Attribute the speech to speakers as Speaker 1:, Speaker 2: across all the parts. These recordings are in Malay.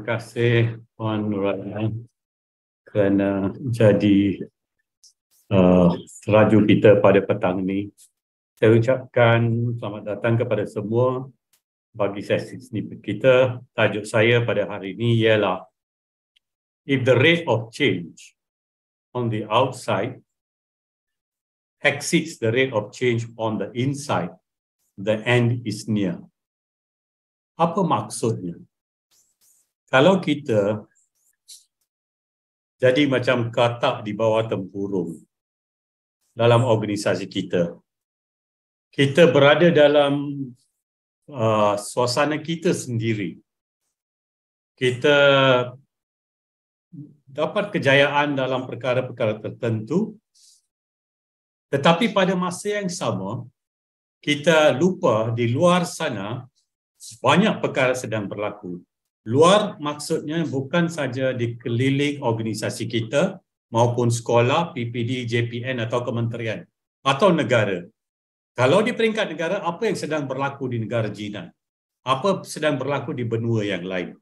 Speaker 1: kasih Puan Nuraya kerana jadi teraju kita pada petang ini. Saya ucapkan selamat datang kepada semua bagi sesi snippet kita. Tajuk saya pada hari ini ialah if the rate of change on the outside exceeds the rate of change on the inside, the end is near. Apa maksudnya? Kalau kita jadi macam katak di bawah tempurung dalam organisasi kita, kita berada dalam suasana kita sendiri. Kita dapat kejayaan dalam perkara-perkara tertentu, tetapi pada masa yang sama, kita lupa di luar sana banyak perkara sedang berlaku. Luar maksudnya bukan saja di keliling organisasi kita maupun sekolah, PPD, JPN atau kementerian atau negara. Kalau di peringkat negara, apa yang sedang berlaku di negara jiran? Apa sedang berlaku di benua yang lain?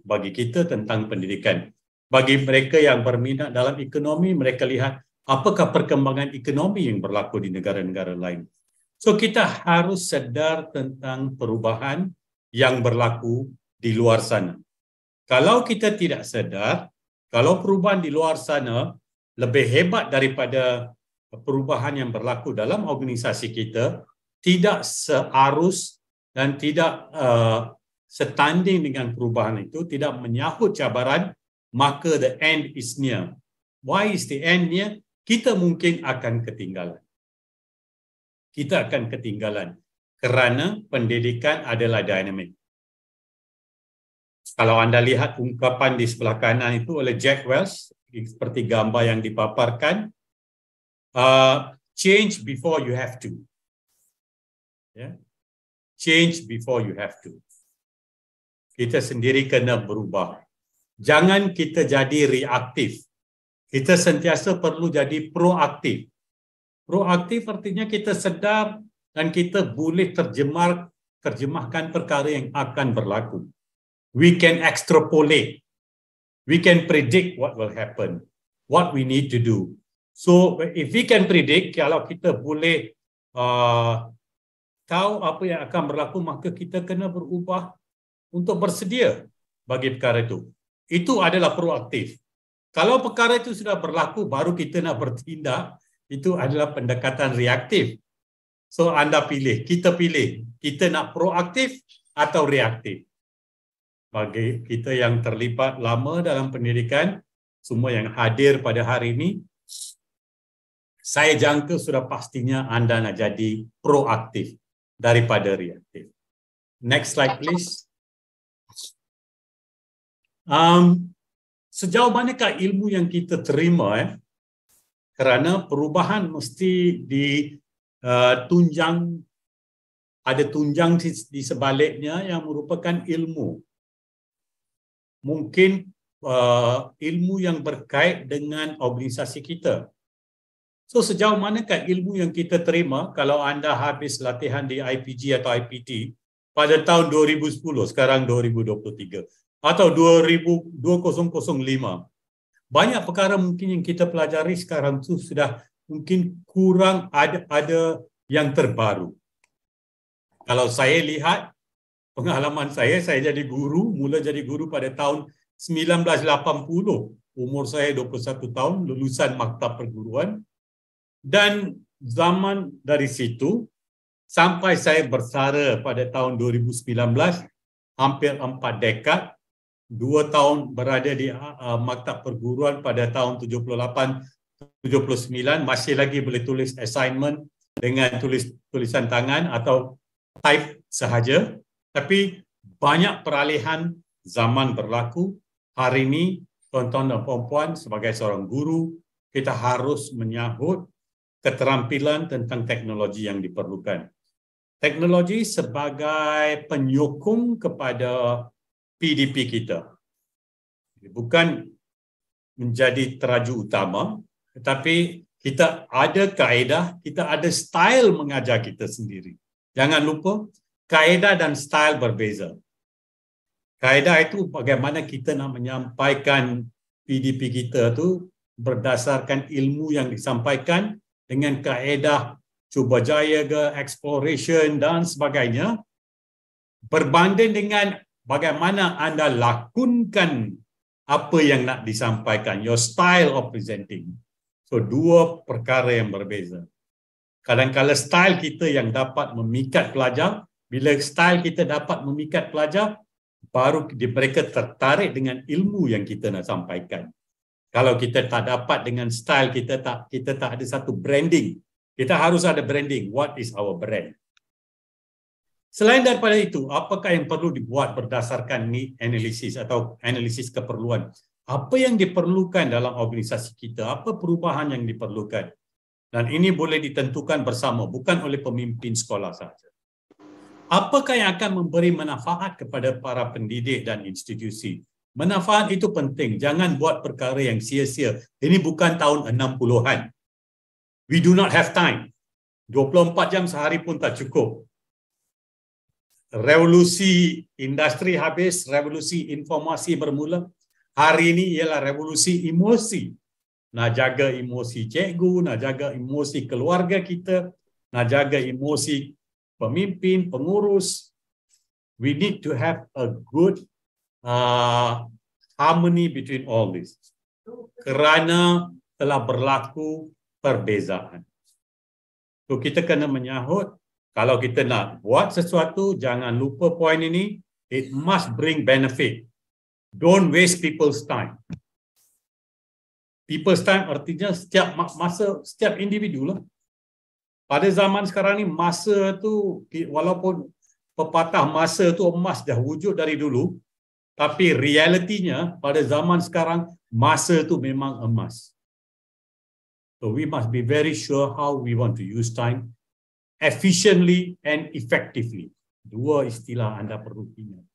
Speaker 1: Bagi kita tentang pendidikan. Bagi mereka yang berminat dalam ekonomi, mereka lihat apakah perkembangan ekonomi yang berlaku di negara-negara lain. So kita harus sedar tentang perubahan yang berlaku di luar sana. Kalau kita tidak sedar, kalau perubahan di luar sana lebih hebat daripada perubahan yang berlaku dalam organisasi kita, tidak searus dan tidak setanding dengan perubahan itu, tidak menyahut cabaran, maka the end is near. Why is the end near? Kita mungkin akan ketinggalan. Kita akan ketinggalan kerana pendidikan adalah dinamik. Kalau anda lihat ungkapan di sebelah kanan itu oleh Jack Welch, seperti gambar yang dipaparkan, change before you have to. Yeah. Change before you have to. Kita sendiri kena berubah. Jangan kita jadi reaktif. Kita sentiasa perlu jadi proaktif. Proaktif artinya kita sedar dan kita boleh terjemahkan perkara yang akan berlaku. We can extrapolate. We can predict what will happen, what we need to do. So if we can predict, kalau kita boleh tahu apa yang akan berlaku, maka kita kena berubah untuk bersedia bagi perkara itu. Itu adalah proaktif. Kalau perkara itu sudah berlaku, baru kita nak bertindak, itu adalah pendekatan reaktif. So anda pilih, kita nak proaktif atau reaktif. Bagi kita yang terlibat lama dalam pendidikan, semua yang hadir pada hari ini, saya jangka sudah pastinya anda nak jadi proaktif daripada reaktif. Next slide please. Sejauh manakah ilmu yang kita terima? Kerana perubahan mesti ditunjang, ada tunjang di sebaliknya yang merupakan ilmu. Mungkin ilmu yang berkait dengan organisasi kita. So sejauh manakah ilmu yang kita terima kalau anda habis latihan di IPG atau IPT pada tahun 2010, sekarang 2023 atau 2005. Banyak perkara mungkin yang kita pelajari sekarang tu sudah mungkin kurang ada yang terbaru. Kalau saya lihat pengalaman saya jadi guru, mula jadi guru pada tahun 1980. Umur saya 21 tahun, lulusan maktab perguruan. Dan zaman dari situ, sampai saya bersara pada tahun 2019, hampir 4 dekad, 2 tahun berada di maktab perguruan pada tahun 78-79, masih lagi boleh tulis assignment dengan tulisan tangan atau type sahaja. Tapi banyak peralihan zaman berlaku. Hari ini, tuan-tuan dan puan-puan, sebagai seorang guru, kita harus menyahut keterampilan tentang teknologi yang diperlukan. Teknologi sebagai penyokong kepada PDP kita. Bukan menjadi teraju utama, tetapi kita ada kaedah, kita ada style mengajar kita sendiri. Jangan lupa, kaedah dan style berbeza. Kaedah itu bagaimana kita nak menyampaikan PDP kita tu berdasarkan ilmu yang disampaikan dengan kaedah cuba jaya ke, exploration dan sebagainya, berbanding dengan bagaimana anda lakonkan apa yang nak disampaikan, your style of presenting. So dua perkara yang berbeza. Kadang-kadang style kita yang dapat memikat pelajar, bila style kita dapat memikat pelajar, baru mereka tertarik dengan ilmu yang kita nak sampaikan. Kalau kita tak dapat dengan style, kita tak ada satu branding. Kita harus ada branding. What is our brand? Selain daripada itu, apakah yang perlu dibuat berdasarkan need analysis atau analisis keperluan? Apa yang diperlukan dalam organisasi kita? Apa perubahan yang diperlukan? Dan ini boleh ditentukan bersama, bukan oleh pemimpin sekolah sahaja. Apakah yang akan memberi manfaat kepada para pendidik dan institusi? Manfaat itu penting. Jangan buat perkara yang sia-sia. Ini bukan tahun 60-an. We do not have time. 24 jam sehari pun tak cukup. Revolusi industri habis, revolusi informasi bermula. Hari ini ialah revolusi emosi. Nak jaga emosi cikgu, nak jaga emosi keluarga kita, nak jaga emosi pemimpin, pengurus. We need to have a good harmony between all this. Kerana telah berlaku perbezaan. So kita kena menyahut, kalau kita nak buat sesuatu, jangan lupa poin ini, it must bring benefit. Don't waste people's time. People's time artinya setiap masa, setiap individu lah. Pada zaman sekarang ni, masa tu, walaupun pepatah masa tu emas dah wujud dari dulu, tapi realitinya pada zaman sekarang, masa tu memang emas. So we must be very sure how we want to use time efficiently and effectively. Dua istilah anda perlu ingat.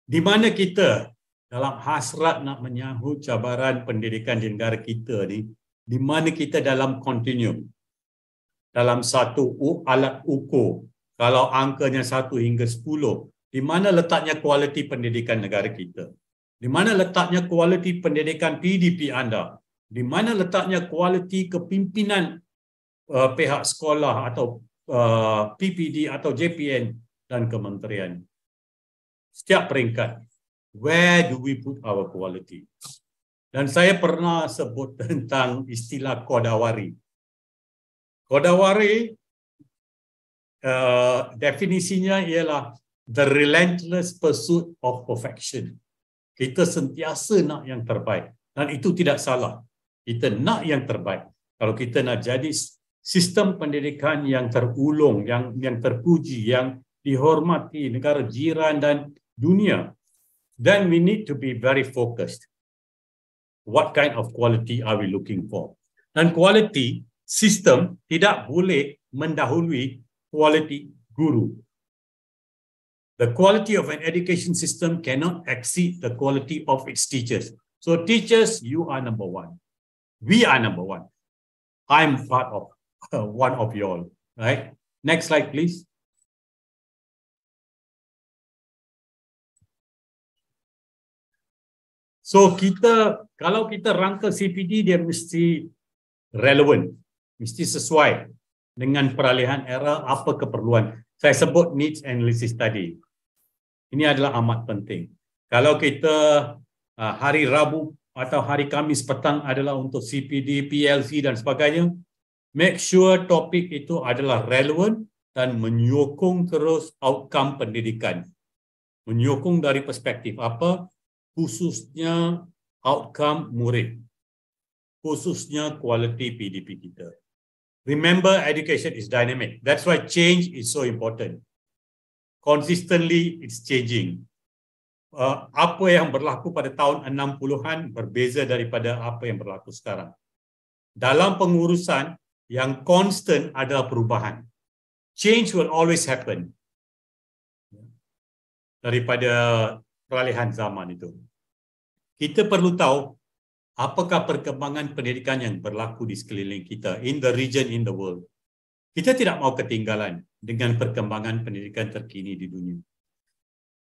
Speaker 1: Di mana kita dalam hasrat nak menyahut cabaran pendidikan di negara kita ni, di mana kita dalam continuum. Dalam satu alat ukur, kalau angkanya 1 hingga 10, di mana letaknya kualiti pendidikan negara kita? Di mana letaknya kualiti pendidikan PDP anda? Di mana letaknya kualiti kepimpinan pihak sekolah atau PPD atau JPN dan kementerian? Setiap peringkat, where do we put our quality? Dan saya pernah sebut tentang istilah Kodawari. Kodawari definisinya ialah the relentless pursuit of perfection. Kita sentiasa nak yang terbaik dan itu tidak salah. Kita nak yang terbaik. Kalau kita nak jadi sistem pendidikan yang terulung, yang terpuji, yang dihormati negara jiran dan dunia, then we need to be very focused. What kind of quality are we looking for? Dan quality sistem tidak boleh mendahului quality guru. The quality of an education system cannot exceed the quality of its teachers. So teachers, you are number one. We are number one. I'm part of one of you all. Right? Next slide, please. So kalau kita rangka CPD, dia mesti relevant. Mesti sesuai dengan peralihan era, apa keperluan. Saya sebut needs analysis tadi. Ini adalah amat penting. Kalau kita hari Rabu atau hari Khamis petang adalah untuk CPD, PLC dan sebagainya, make sure topik itu adalah relevan dan menyokong terus outcome pendidikan. Menyokong dari perspektif apa? Khususnya outcome murid. Khususnya quality PDP kita. Remember, education is dynamic. That's why change is so important. Consistently, it's changing. Apa yang berlaku pada tahun 60-an berbeza daripada apa yang berlaku sekarang. Dalam pengurusan, yang constant adalah perubahan. Change will always happen. Daripada peralihan zaman itu. Kita perlu tahu apakah perkembangan pendidikan yang berlaku di sekeliling kita, in the region, in the world. Kita tidak mahu ketinggalan dengan perkembangan pendidikan terkini di dunia.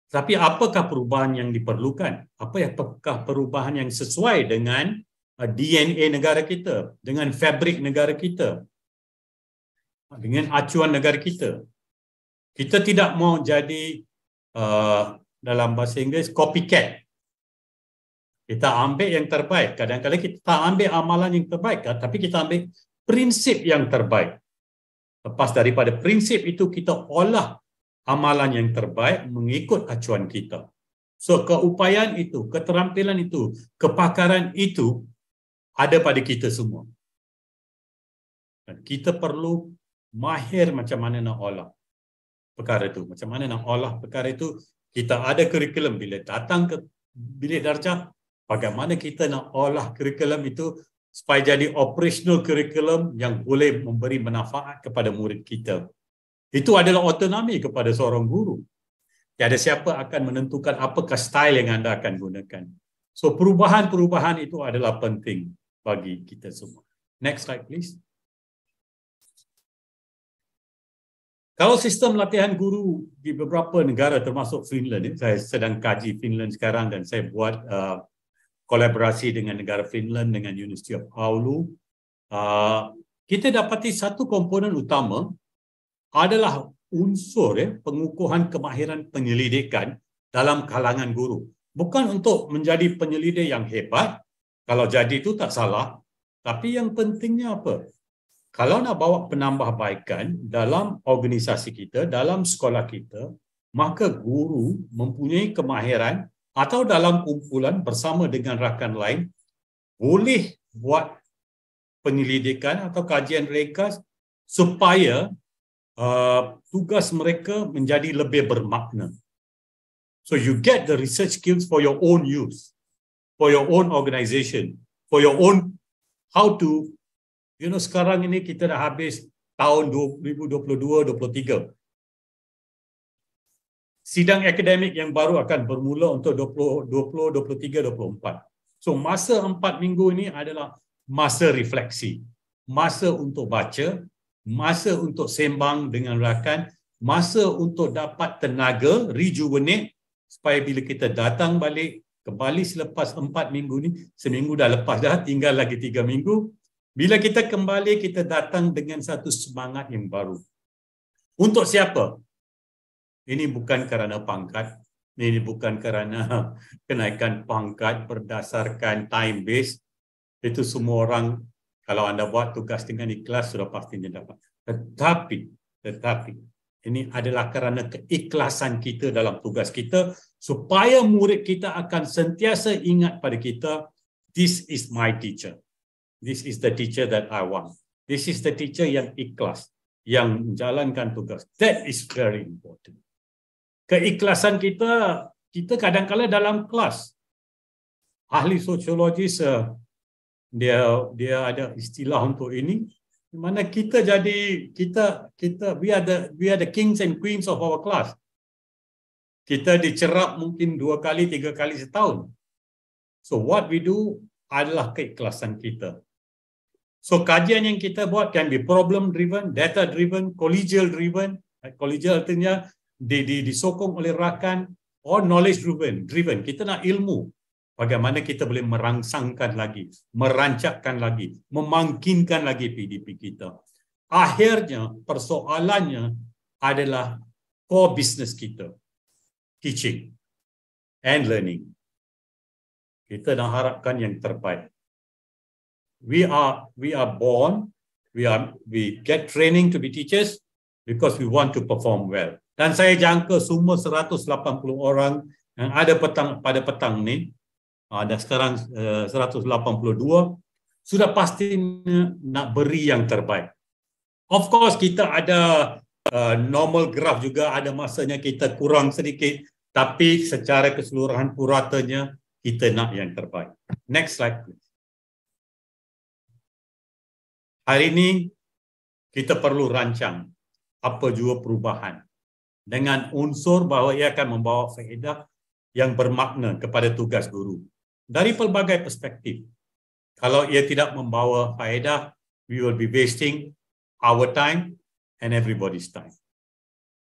Speaker 1: Tapi apakah perubahan yang diperlukan? Apakah perubahan yang sesuai dengan DNA negara kita, dengan fabrik negara kita, dengan acuan negara kita? Kita tidak mau jadi dalam bahasa Inggeris copycat. Kita ambil yang terbaik. Kadang-kadang kita tak ambil amalan yang terbaik, tapi kita ambil prinsip yang terbaik. Lepas daripada prinsip itu, kita olah amalan yang terbaik mengikut acuan kita. So, keupayaan itu, keterampilan itu, kepakaran itu ada pada kita semua. Dan kita perlu mahir macam mana nak olah perkara itu. Macam mana nak olah perkara itu. Kita ada kurikulum bila datang ke bilik darjah, bagaimana kita nak olah kurikulum itu supaya jadi operational kurikulum yang boleh memberi manfaat kepada murid kita. Itu adalah otonomi kepada seorang guru. Tiada siapa akan menentukan apakah style yang anda akan gunakan. So, perubahan-perubahan itu adalah penting bagi kita semua. Next slide, please. Kalau sistem latihan guru di beberapa negara termasuk Finland, saya sedang kaji Finland sekarang dan saya buat kolaborasi dengan negara Finland, dengan University of Oulu. Kita dapati satu komponen utama adalah unsur pengukuhan kemahiran penyelidikan dalam kalangan guru. Bukan untuk menjadi penyelidik yang hebat, kalau jadi itu tak salah, tapi yang pentingnya apa? Kalau nak bawa penambahbaikan dalam organisasi kita, dalam sekolah kita, maka guru mempunyai kemahiran atau dalam kumpulan bersama dengan rakan lain boleh buat penyelidikan atau kajian ringkas supaya tugas mereka menjadi lebih bermakna. So you get the research skills for your own use, for your own organization, for your own how to. Sekarang ini kita dah habis tahun 2022-23. Sidang akademik yang baru akan bermula untuk 2020, 23, 24. So, masa 4 minggu ini adalah masa refleksi. Masa untuk baca, masa untuk sembang dengan rakan, masa untuk dapat tenaga, rejuvenate, supaya bila kita datang balik, kembali selepas 4 minggu ni, seminggu dah lepas dah, tinggal lagi 3 minggu, bila kita kembali, kita datang dengan satu semangat yang baru. Untuk siapa? Ini bukan kerana pangkat. Ini bukan kerana kenaikan pangkat berdasarkan time base. Itu semua orang, kalau anda buat tugas dengan ikhlas, sudah pastinya dapat. Tetapi, ini adalah kerana keikhlasan kita dalam tugas kita, supaya murid kita akan sentiasa ingat pada kita, this is my teacher. This is the teacher that I want. This is the teacher yang ikhlas, yang menjalankan tugas. That is very important. Keikhlasan kita kadang-kadang dalam kelas. Ahli sosiologis dia ada istilah untuk ini. Di mana kita jadi we are the kings and queens of our class. Kita dicerap mungkin 2 kali, 3 kali setahun. So what we do adalah keikhlasan kita. So kajian yang kita buat can be problem driven, data driven, collegial driven. Collegial artinya disokong oleh rakan, or knowledge driven. Kita nak ilmu. Bagaimana kita boleh merangsangkan lagi, merancakkan lagi, memangkinkan lagi PDP kita. Akhirnya persoalannya adalah core business kita. Teaching and learning. Kita nak harapkan yang terbaik. We are born, we get training to be teachers because we want to perform well. Dan saya jangka semua 180 orang yang ada pada petang ni, ada sekarang 182, sudah pasti nak beri yang terbaik. Of course kita ada normal graph juga, ada masanya kita kurang sedikit, tapi secara keseluruhan puratanya kita nak yang terbaik. Next slide please. Hari ini kita perlu rancang apa jua perubahan dengan unsur bahawa ia akan membawa faedah yang bermakna kepada tugas guru dari pelbagai perspektif. Kalau ia tidak membawa faedah, we will be wasting our time and everybody's time.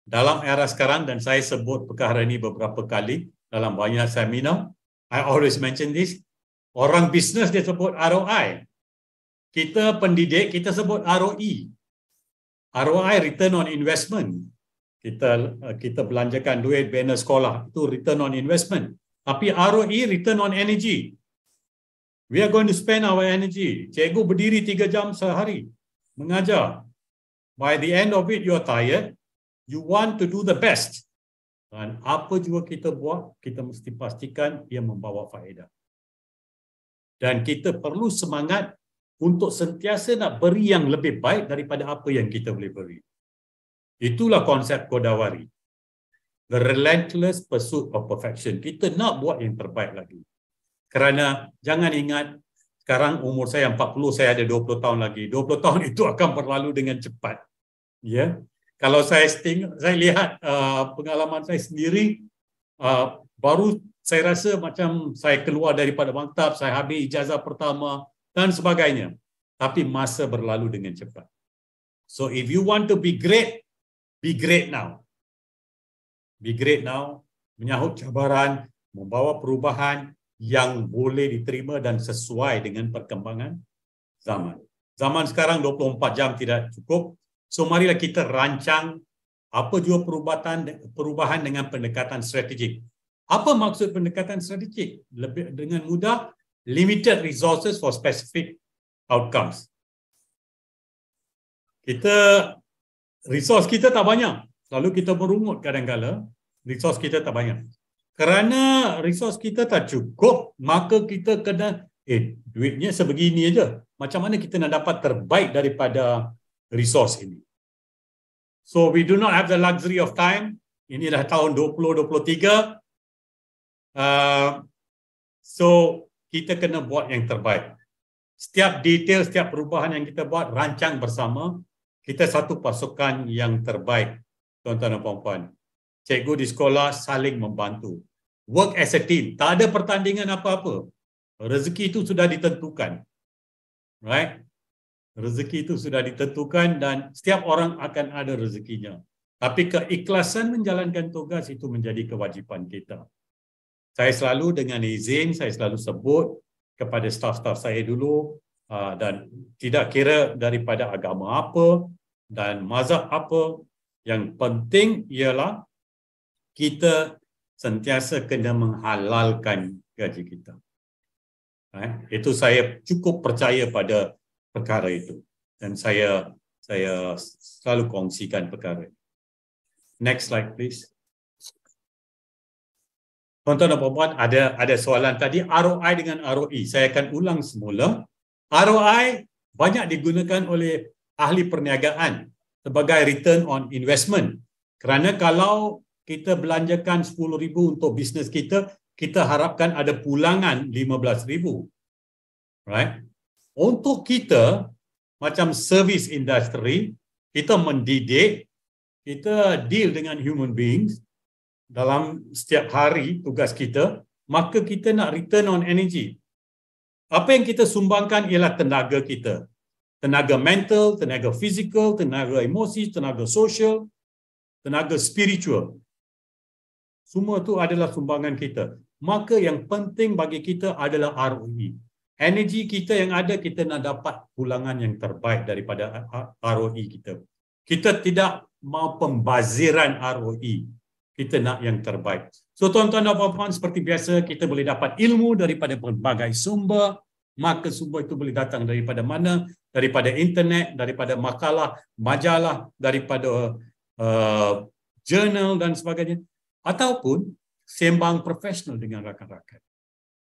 Speaker 1: dalam era sekarang, dan saya sebut perkara ini beberapa kali dalam banyak seminar, I always mention this, orang bisnes dia sebut ROI. Kita pendidik, kita sebut ROE. ROI, return on investment. Kita belanjakan duit bina sekolah, itu return on investment. Tapi ROE, return on energy. We are going to spend our energy. Cikgu berdiri 3 jam sehari mengajar. By the end of it, you are tired. You want to do the best. Dan apa juga kita buat, kita mesti pastikan ia membawa faedah. Dan kita perlu semangat untuk sentiasa nak beri yang lebih baik daripada apa yang kita boleh beri. Itulah konsep Kodawari. The relentless pursuit of perfection. Kita nak buat yang terbaik lagi. Kerana jangan ingat, sekarang umur saya 40, saya ada 20 tahun lagi. 20 tahun itu akan berlalu dengan cepat. Ya. Kalau saya lihat pengalaman saya sendiri, baru saya rasa macam saya keluar daripada maktab, saya habis ijazah pertama dan sebagainya. Tapi masa berlalu dengan cepat. So if you want to be great now. Be great now, menyahut cabaran, membawa perubahan yang boleh diterima dan sesuai dengan perkembangan zaman. Zaman sekarang 24 jam tidak cukup. So marilah kita rancang apa juga perubahan dengan pendekatan strategik. Apa maksud pendekatan strategik? Lebih dengan mudah, limited resources for specific outcomes. Resource kita tak banyak. Lalu kita merungut kadang-kala, resource kita tak banyak. Kerana resource kita tak cukup, maka kita kena, duitnya sebegini aja. Macam mana kita nak dapat terbaik daripada resource ini? So we do not have the luxury of time. Ini dah tahun 2023. So kita kena buat yang terbaik. Setiap detail, setiap perubahan yang kita buat, rancang bersama. Kita satu pasukan yang terbaik, tuan-tuan dan puan-puan. Cikgu di sekolah saling membantu. Work as a team. Tak ada pertandingan apa-apa. Rezeki itu sudah ditentukan. Right? Rezeki itu sudah ditentukan dan setiap orang akan ada rezekinya. Tapi keikhlasan menjalankan tugas itu menjadi kewajipan kita. Saya selalu dengan izin, saya selalu sebut kepada staf-staf saya dulu, dan tidak kira daripada agama apa dan mazhab apa, yang penting ialah kita sentiasa kena menghalalkan gaji kita. Itu saya cukup percaya pada perkara itu dan saya selalu kongsikan perkara itu. Next slide please. Tuan-tuan dan puan-puan, ada soalan tadi ROI dengan ROE. Saya akan ulang semula. ROI banyak digunakan oleh ahli perniagaan sebagai return on investment. Kerana kalau kita belanjakan 10,000 untuk bisnes kita, kita harapkan ada pulangan 15,000. Right? Untuk kita, macam service industry, kita mendidik, kita deal dengan human beings dalam setiap hari tugas kita, maka kita nak return on energy. Apa yang kita sumbangkan ialah tenaga kita. Tenaga mental, tenaga fizikal, tenaga emosi, tenaga sosial, tenaga spiritual. Semua itu adalah sumbangan kita. Maka yang penting bagi kita adalah ROE. Energi kita yang ada, kita nak dapat pulangan yang terbaik daripada ROE kita. Kita tidak mau pembaziran ROE. Kita nak yang terbaik. So tuan-tuan dan puan-puan, seperti biasa kita boleh dapat ilmu daripada berbagai sumber. Maka sumber itu boleh datang daripada mana? Daripada internet, daripada makalah, majalah, daripada jurnal dan sebagainya. Ataupun sembang profesional dengan rakan-rakan.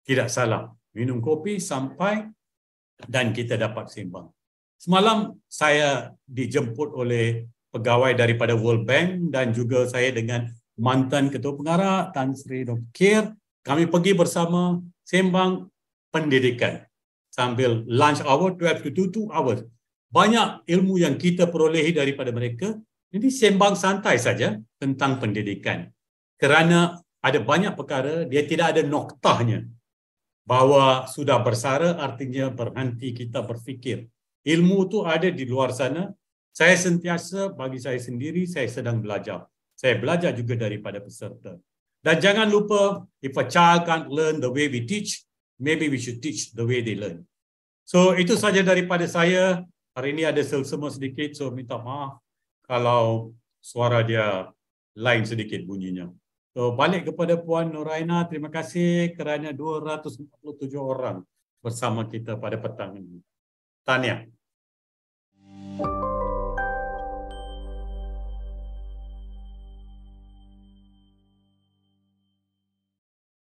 Speaker 1: Tidak salah. Minum kopi sampai dan kita dapat sembang. Semalam saya dijemput oleh pegawai daripada World Bank dan juga saya dengan mantan Ketua Pengarah Tan Sri Dr. Kir, kami pergi bersama sembang pendidikan sambil lunch hour 12 to 2 hours. Banyak ilmu yang kita perolehi daripada mereka. Ini sembang santai saja tentang pendidikan. Kerana ada banyak perkara dia tidak ada noktahnya. Bahawa sudah bersara artinya berhenti kita berfikir. Ilmu itu ada di luar sana. Saya sentiasa, bagi saya sendiri, saya sedang belajar. Saya belajar juga daripada peserta. Dan jangan lupa, if a child can't learn the way we teach, maybe we should teach the way they learn. So itu saja daripada saya. Hari ini ada selsema sedikit, so minta maaf kalau suara dia lain sedikit bunyinya. So balik kepada Puan Nuraina, terima kasih kerana 247 orang bersama kita pada petang ini. Tahniah.